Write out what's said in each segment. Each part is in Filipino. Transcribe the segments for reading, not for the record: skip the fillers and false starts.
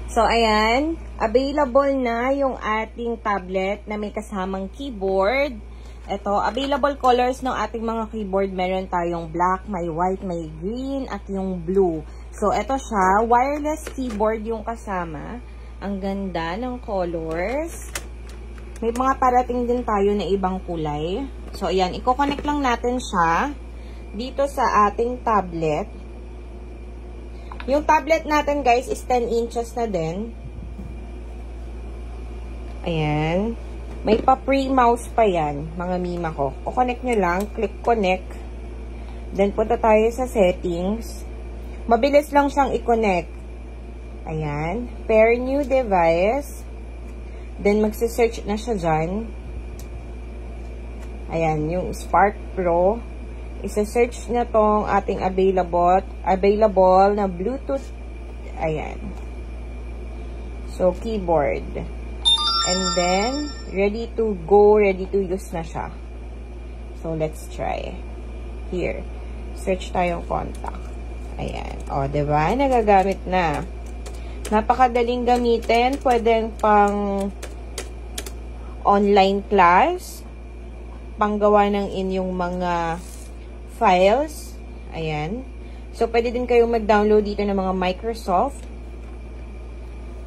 So, ayan. Available na yung ating tablet na may kasamang keyboard. Ito, available colors ng ating mga keyboard. Meron tayong black, may white, may green, at yung blue. So, ito siya. Wireless keyboard yung kasama. Ang ganda ng colors. May mga parating din tayo na ibang kulay. So, ayan. I-connect lang natin siya dito sa ating tablet. Yung tablet natin, guys, is 10 inches na din. Ayan. May pa-pre-mouse pa yan, mga mima ko. O connect nyo lang, click connect. Then, punta tayo sa settings. Mabilis lang siyang i-connect. Ayan. Pair new device. Then, magsisearch na siya dyan. Ayan, yung Spark Pro. Isa-search na tong ating available na Bluetooth. Ayan. So, keyboard. And then, ready to go, ready to use na siya. So, let's try. Here. Search tayong contact. Ayan. O, diba? Nagagamit na. Napakadaling gamitin. Pwedeng pang online class. Panggawa ng inyong mga files. Ayan. So, pwede din kayong mag-download dito ng mga Microsoft.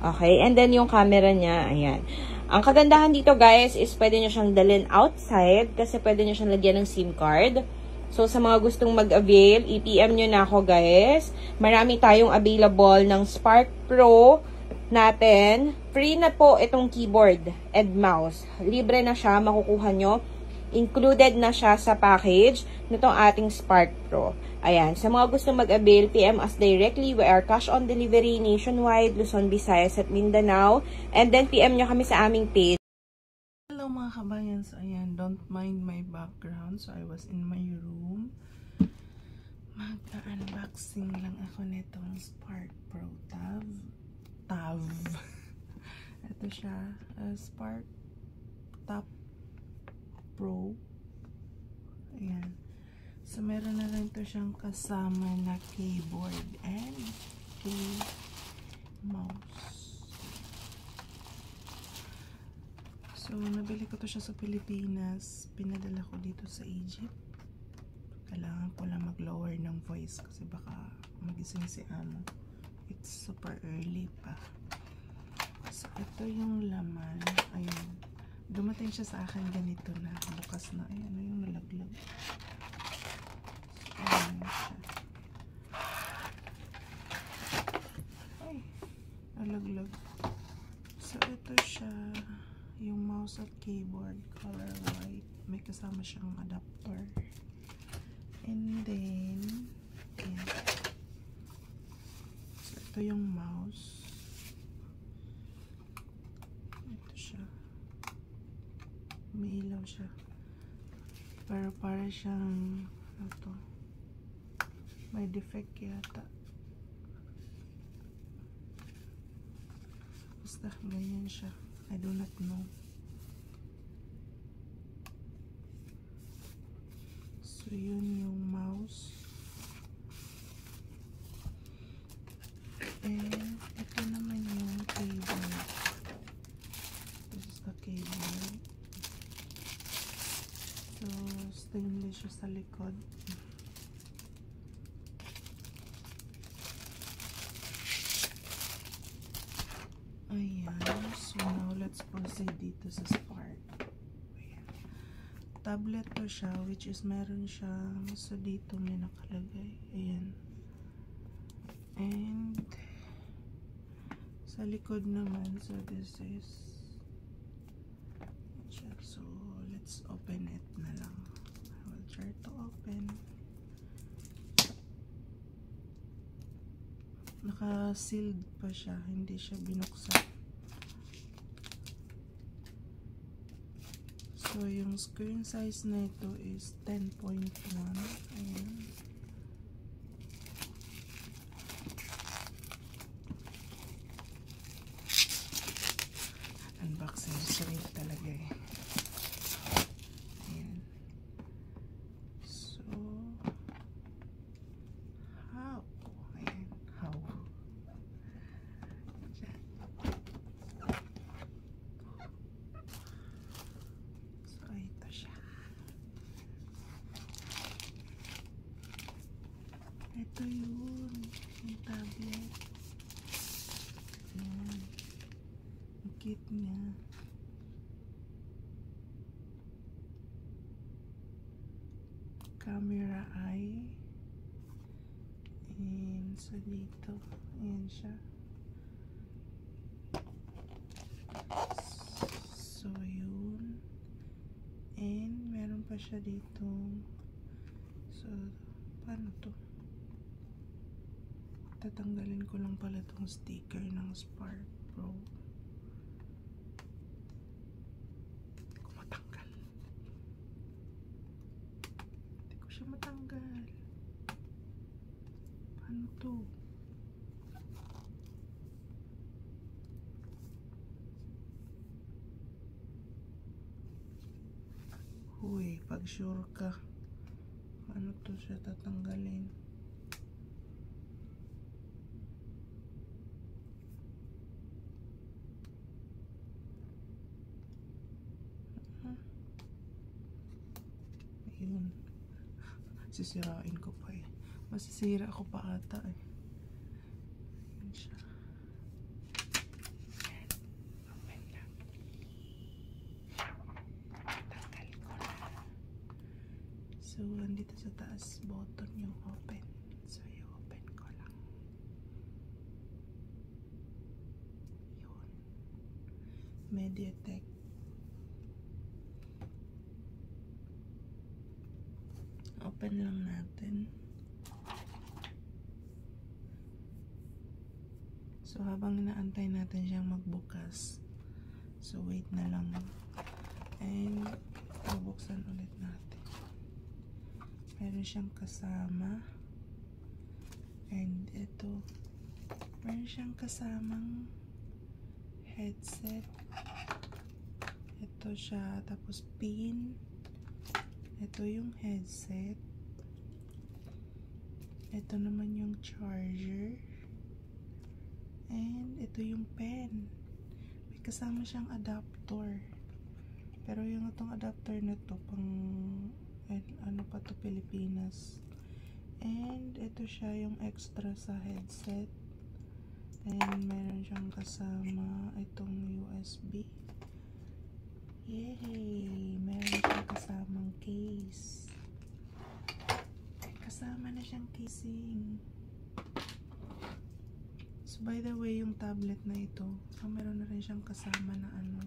Okay. And then, yung camera niya, ayan. Ang kagandahan dito, guys, is pwede nyo siyang dalhin outside kasi pwede nyo siyang lagyan ng SIM card. So, sa mga gustong mag-avail, i-PM nyo na ako, guys. Marami tayong available ng Spark Pro natin. Free na po itong keyboard and mouse. Libre na siya. Makukuha nyo. Included na siya sa package nitong ating Spark Pro. Ayan. Sa mga gusto mag-avail, PM us directly. We are cash on delivery nationwide, Luzon, Visayas, at Mindanao. And then, PM nyo kami sa aming page. Hello mga kabayan. So, ayan. Don't mind my background. So, I was in my room. Mag-unboxing lang ako nitong Spark Pro Tab. Ito siya. Spark Tab Pro. Ayan. So, meron na rin to siyang kasama na keyboard and mouse. So, nabili ko to siya sa Pilipinas. Pinadala ko dito sa Egypt. Kailangan ko lang mag-lower ng voice kasi baka magising si Amo. It's super early pa. So, ito yung laman. Ayun. Dumating siya sa akin ganito na. Bukas na. Ayan, yung nalaglag. So, ayan siya. Ay, nalaglag. So, ito siya. Yung mouse at keyboard. Color white. May kasama siyang adapter. And then, ayan. So, ito yung mouse. Ito siya. May ilaw siya. Pero para siyang ito. May defect yata. Basta ganyan siya. I do not know. So yun yung mouse. And ito naman yung keyboard. This is the keyboard. So, stainless siya sa likod. Ayan. So, now let's proceed dito sa Spark. Ayan. Tablet to siya, which is meron siya. So, dito may nakalagay. Ayan. And, sa likod naman, so this is so, let's open it na lang. I will try to open. Naka-sealed pa siya. Hindi siya binuksan. So, yung screen size na ito is 10.1. Ayan. Unboxing straight talaga eh. ito yun. Yung tablet. Ayan. Ang cute niya. Camera eye. And so dito. Ayan siya. So yun. And meron pa siya dito. So paano to? Tatanggalin ko lang pala tong sticker ng Spark Pro. Hindi ko matanggal. Hindi ko siya matanggal. Paano to? Uy, pag sure ka, ano to siya tatanggalin? Ayun. Sisirain ko pa eh. Masisira ako pa ata eh. Ayun siya. Open lang. Tanggal ko na. So, andito sa taas button yung open. So, i-open ko lang. Yun. MediaTek. Open lang natin. So, habang inaantay natin siyang magbukas. So, wait na lang. And, bubuksan ulit natin. Meron siyang kasama. And, ito. Meron siyang kasamang headset. Ito siya. Tapos, pin. Ito yung headset. Ito naman yung charger. And ito yung pen. May kasama siyang adapter. Pero yung itong adapter na to pang ano pa to, Pilipinas. And ito siya yung extra sa headset. And meron siyang kasama itong USB. Yay! Meron siyang kasamang case. Kasama na siyang casing. So, by the way, yung tablet na ito, so meron na rin siyang kasama na ano,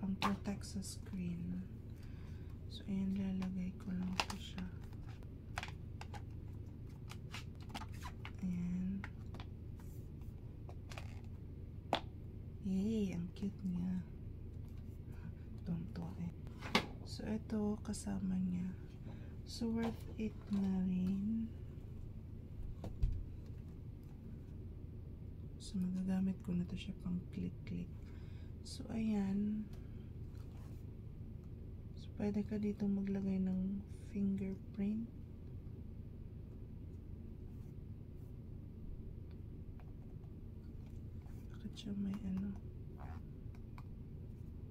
pang protect sa screen. So, ayan, lalagay ko lang po siya. Ayan. Yay! Ang cute niya. Tonto eh. So, ito, kasama niya. So, worth it na rin. So, magagamit ko na to siya pang click-click. So, ayan. So, pwede ka dito maglagay ng fingerprint. Bakit siya may ano?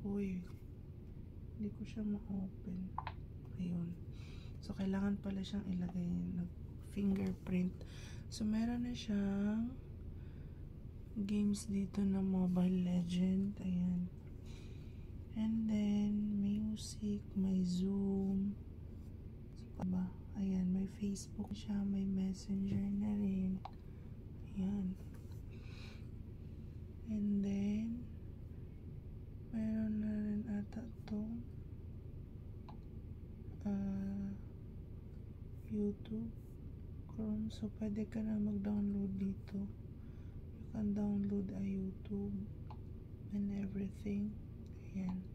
Uy. Hindi ko siya ma-open. Ayun. So, kailangan pala siyang ilagay ng fingerprint. So, meron na siyang games dito na Mobile Legend. Ayan. And then, music, may Zoom. So, pa ba? Ayan, may Facebook siya, may Messenger na rin. Ayan. And then, meron na rin ata itong YouTube, Chrome. So, pwede ka na mag-download dito. You can download a YouTube and everything. Ayan.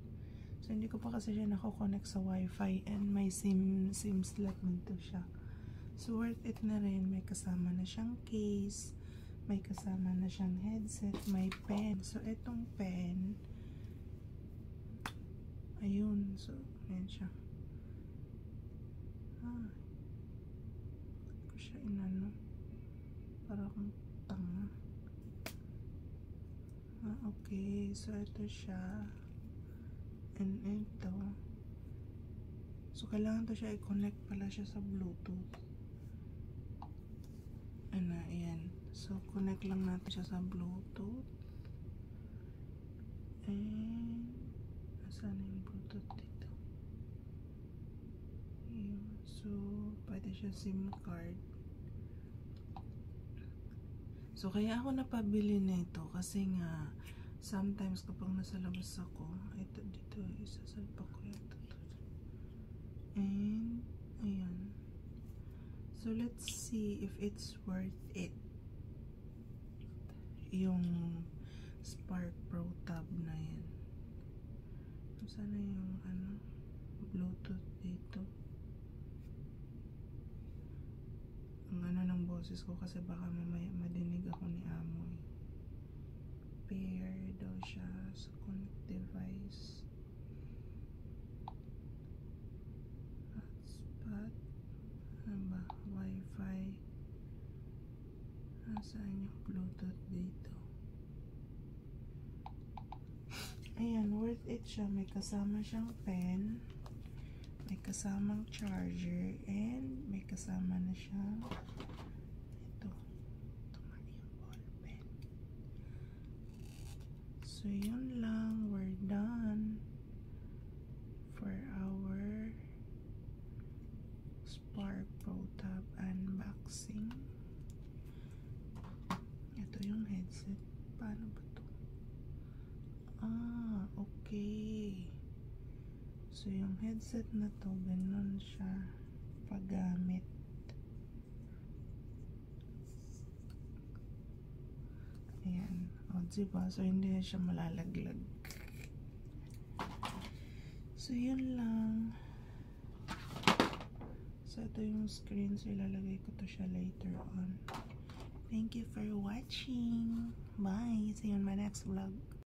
So, hindi ko pa kasi siya nako-connect sa Wi-Fi and may SIM slot dito siya. So, worth it na rin. May kasama na siyang case. May kasama na siyang headset. May pen. So, itong pen, ayun. So, ayan siya. Ko siya inano. Para akong tanga. Okay. So, ito siya. And ito. So, kailangan to siya i-connect pala siya sa Bluetooth. Ayan. So, connect lang natin siya sa Bluetooth. And, asan yung Bluetooth dito? Ayan. So, pwede siya SIM card. So, kaya ako napabili nito kasi nga, sometimes kapag nasa labas ako, ito dito, isasalpa ko ito. And, ayan. So, let's see if it's worth it. Yung Spark Pro Tab na yan. Sana yung Bluetooth dito. Ang ng boses ko kasi baka mamaya madinig ako ni Amo eh. Pair daw siya sa connect device. Hotspot. Ano ba? Wi-Fi. Nasaan yung Bluetooth dito? Ayan, worth it siya. May kasama siyang pen. May kasamang charger. And may kasama na siyang ito. Ito nga yung ball pen. So, yun lang. We're done for our Spark Pro Tab unboxing. Ito yung headset. Paano ba to? Okay. So, yung headset na to, ganun siya paggamit. Ayan. O, diba? So, hindi na siya malalaglag. So, yun lang. So, ito yung screen. So, ilalagay ko to siya later on. Thank you for watching. Bye. See you in my next vlog.